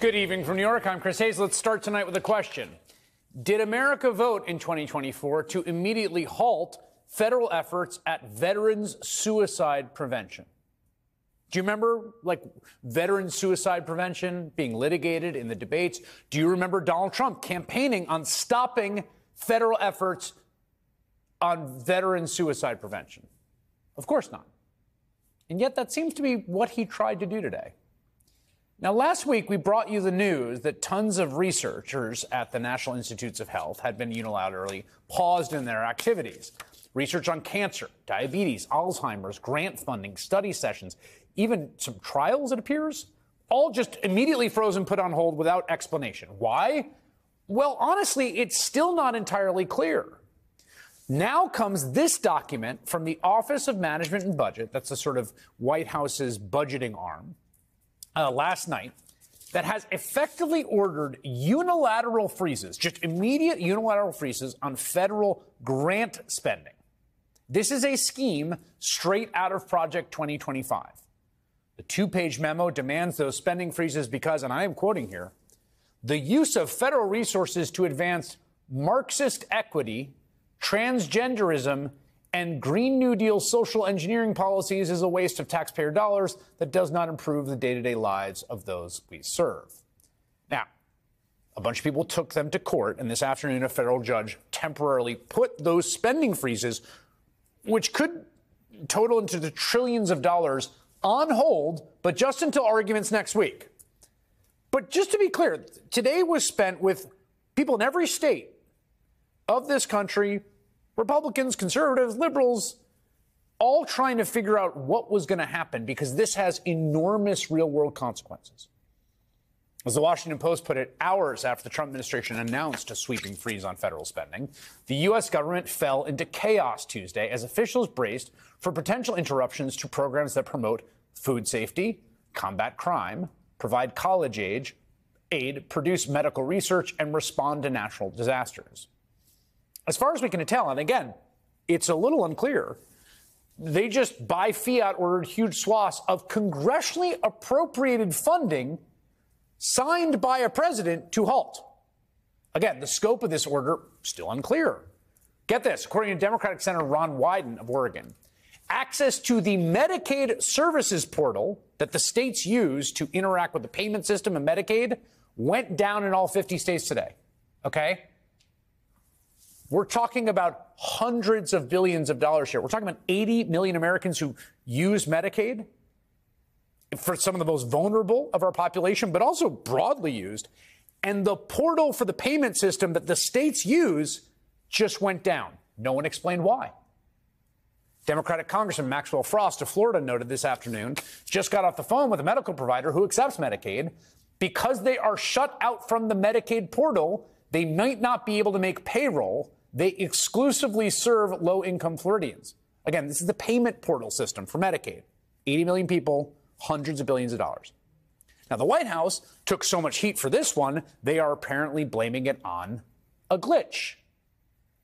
Good evening from New York. I'm Chris Hayes. Let's start tonight with a question. Did America vote in 2024 to immediately halt federal efforts at veterans suicide prevention? Do you remember, veteran suicide prevention being litigated in the debates? Do you remember Donald Trump campaigning on stopping federal efforts on veteran suicide prevention? Of course not. And yet that seems to be what he tried to do today. Now, last week, we brought you the news that tons of researchers at the National Institutes of Health had been unilaterally paused in their activities. Research on cancer, diabetes, Alzheimer's, grant funding, study sessions, even some trials, it appears, all just immediately frozen, put on hold without explanation. Why? Well, honestly, it's still not entirely clear. Now comes this document from the Office of Management and Budget, that's the sort of White House's budgeting arm, last night, that has effectively ordered unilateral freezes, just immediate unilateral freezes on federal grant spending. This is a scheme straight out of Project 2025. The two-page memo demands those spending freezes because, and I am quoting here, the use of federal resources to advance Marxist equity, transgenderism, and Green New Deal social engineering policies is a waste of taxpayer dollars that does not improve the day-to-day lives of those we serve. Now, a bunch of people took them to court, and this afternoon a federal judge temporarily put those spending freezes, which could total into the trillions of dollars, on hold, but just until arguments next week. But just to be clear, today was spent with people in every state of this country, Republicans, conservatives, liberals, all trying to figure out what was going to happen because this has enormous real-world consequences. As the Washington Post put it, hours after the Trump administration announced a sweeping freeze on federal spending, the U.S. government fell into chaos Tuesday as officials braced for potential interruptions to programs that promote food safety, combat crime, provide college aid, produce medical research, and respond to natural disasters. As far as we can tell, and again, it's a little unclear, they just by fiat ordered huge swaths of congressionally appropriated funding signed by a president to halt. Again, the scope of this order still unclear. Get this, according to Democratic Senator Ron Wyden of Oregon, access to the Medicaid services portal that the states use to interact with the payment system of Medicaid went down in all 50 states today. Okay? We're talking about hundreds of billions of dollars here. We're talking about 80 million Americans who use Medicaid for some of the most vulnerable of our population, but also broadly used. And the portal for the payment system that the states use just went down. No one explained why. Democratic Congressman Maxwell Frost of Florida noted this afternoon, just got off the phone with a medical provider who accepts Medicaid. Because they are shut out from the Medicaid portal, they might not be able to make payroll. They exclusively serve low-income Floridians. Again, this is the payment portal system for Medicaid. 80 million people, hundreds of billions of dollars. Now, the White House took so much heat for this one, they are apparently blaming it on a glitch.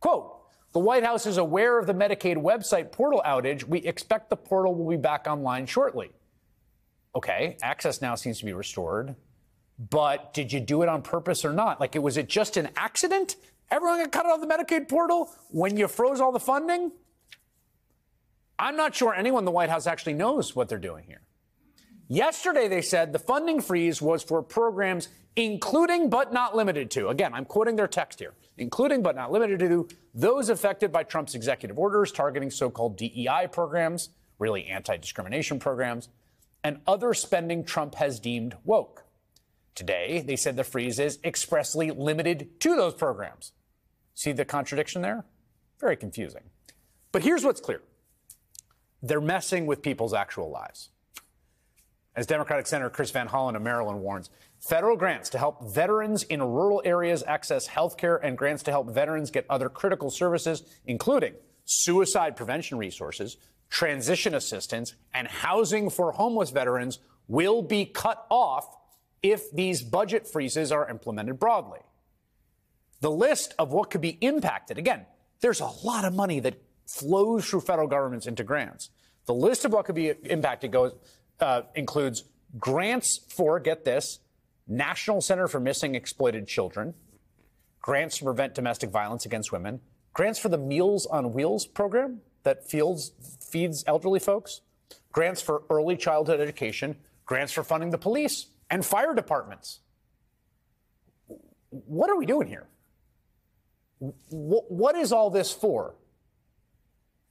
Quote, the White House is aware of the Medicaid website portal outage. We expect the portal will be back online shortly. Okay, access now seems to be restored. But did you do it on purpose or not? Was it just an accident? Everyone got cut out of the Medicaid portal when you froze all the funding? I'm not sure anyone in the White House actually knows what they're doing here. Yesterday, they said the funding freeze was for programs including but not limited to, again, I'm quoting their text here, including but not limited to those affected by Trump's executive orders targeting so-called DEI programs, really anti-discrimination programs, and other spending Trump has deemed woke. Today, they said the freeze is expressly limited to those programs. See the contradiction there? Very confusing. But here's what's clear. They're messing with people's actual lives. As Democratic Senator Chris Van Hollen of Maryland warns, federal grants to help veterans in rural areas access health care and grants to help veterans get other critical services, including suicide prevention resources, transition assistance, and housing for homeless veterans, will be cut off if these budget freezes are implemented broadly. The list of what could be impacted, again, there's a lot of money that flows through federal governments into grants. The list of what could be impacted includes grants for, get this, National Center for Missing Exploited Children, grants to prevent domestic violence against women, grants for the Meals on Wheels program that feeds elderly folks, grants for early childhood education, grants for funding the police and fire departments. What are we doing here? What is all this for?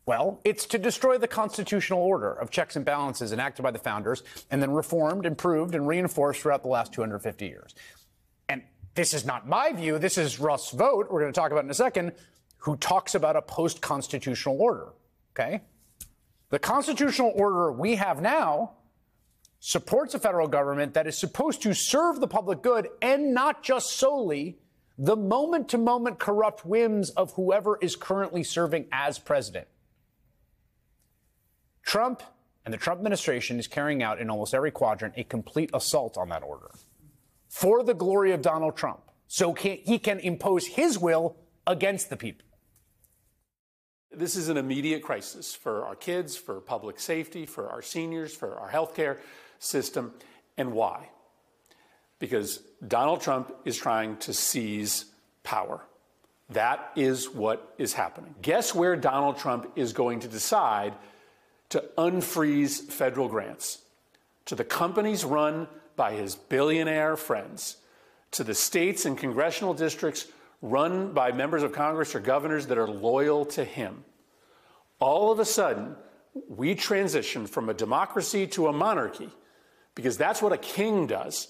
Well, it's to destroy the constitutional order of checks and balances enacted by the founders and then reformed, improved, and reinforced throughout the last 250 years. And this is not my view. This is Russ Vought, we're going to talk about in a second, who talks about a post-constitutional order, okay? The constitutional order we have now supports a federal government that is supposed to serve the public good and not just solely the moment-to-moment corrupt whims of whoever is currently serving as president. Trump and the Trump administration is carrying out in almost every quadrant a complete assault on that order for the glory of Donald Trump, so he can impose his will against the people. This is an immediate crisis for our kids, for public safety, for our seniors, for our healthcare system. And why? Because Donald Trump is trying to seize power. That is what is happening. Guess where Donald Trump is going to decide to unfreeze federal grants? To the companies run by his billionaire friends, to the states and congressional districts run by members of Congress or governors that are loyal to him. All of a sudden, we transition from a democracy to a monarchy, because that's what a king does,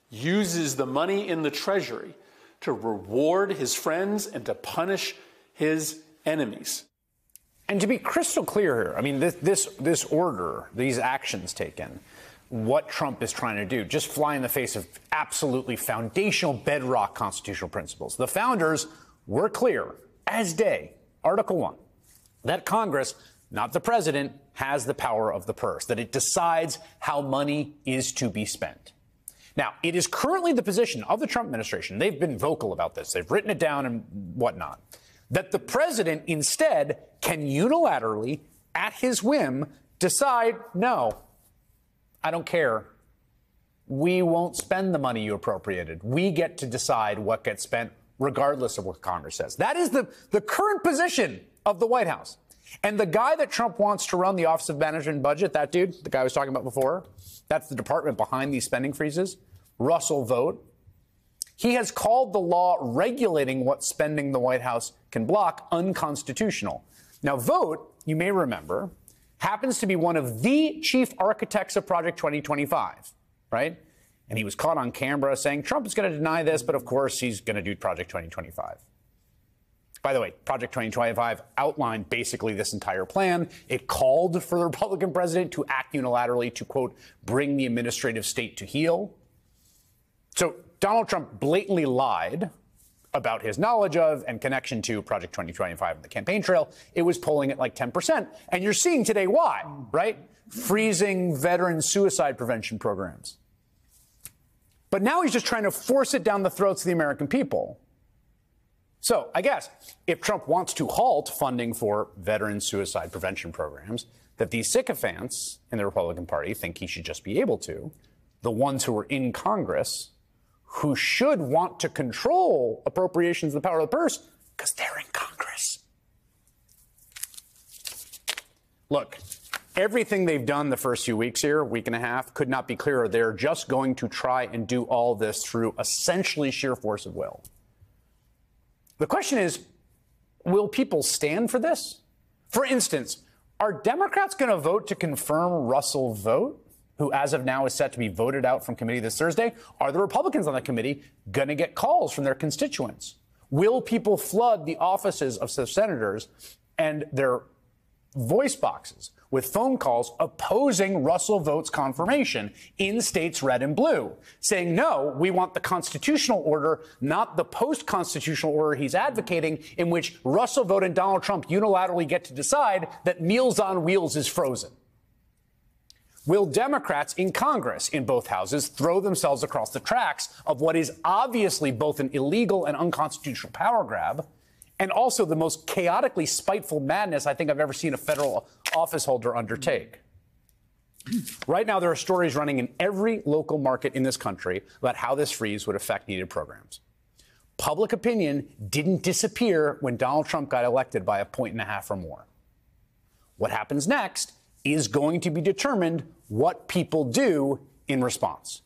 uses the money in the treasury to reward his friends and to punish his enemies. And to be crystal clear here, I mean, this order, these actions taken, what Trump is trying to do, just fly in the face of absolutely foundational bedrock constitutional principles. The founders were clear as day, Article 1, that Congress, not the president, has the power of the purse, that it decides how money is to be spent. Now, it is currently the position of the Trump administration, they've been vocal about this, they've written it down and whatnot, that the president instead can unilaterally, at his whim, decide, no, I don't care. We won't spend the money you appropriated. We get to decide what gets spent regardless of what Congress says. That is the current position of the White House. And the guy that Trump wants to run the Office of Management and Budget, that dude, the guy I was talking about before, that's the department behind these spending freezes, Russell Vought. He has called the law regulating what spending the White House can block unconstitutional. Now, Vought, you may remember, happens to be one of the chief architects of Project 2025, right? And he was caught on camera saying Trump is going to deny this, but of course he's going to do Project 2025. By the way, Project 2025 outlined basically this entire plan. It called for the Republican president to act unilaterally to, quote, bring the administrative state to heel. So Donald Trump blatantly lied about his knowledge of and connection to Project 2025 in the campaign trail. It was polling at like 10%. And you're seeing today why, right? Freezing veteran suicide prevention programs. But now he's just trying to force it down the throats of the American people. So I guess if Trump wants to halt funding for veteran suicide prevention programs that these sycophants in the Republican Party think he should just be able to, the ones who are in Congress, who should want to control appropriations of the power of the purse because they're in Congress. Look, everything they've done the first few weeks here, week and a half, could not be clearer. They're just going to try and do all this through essentially sheer force of will. The question is, will people stand for this? For instance, are Democrats going to vote to confirm Russell Vought, who as of now is set to be voted out from committee this Thursday? Are the Republicans on the committee going to get calls from their constituents? Will people flood the offices of senators and their voice boxes with phone calls opposing Russell Vought's confirmation in states red and blue, saying, no, we want the constitutional order, not the post-constitutional order he's advocating, in which Russell Vought and Donald Trump unilaterally get to decide that Meals on Wheels is frozen? Will Democrats in Congress, in both houses, throw themselves across the tracks of what is obviously both an illegal and unconstitutional power grab, and also the most chaotically spiteful madness I think I've ever seen a federal office holder undertake? Right now, there are stories running in every local market in this country about how this freeze would affect needed programs. Public opinion didn't disappear when Donald Trump got elected by 1.5 points or more. What happens next is going to be determined what people do in response.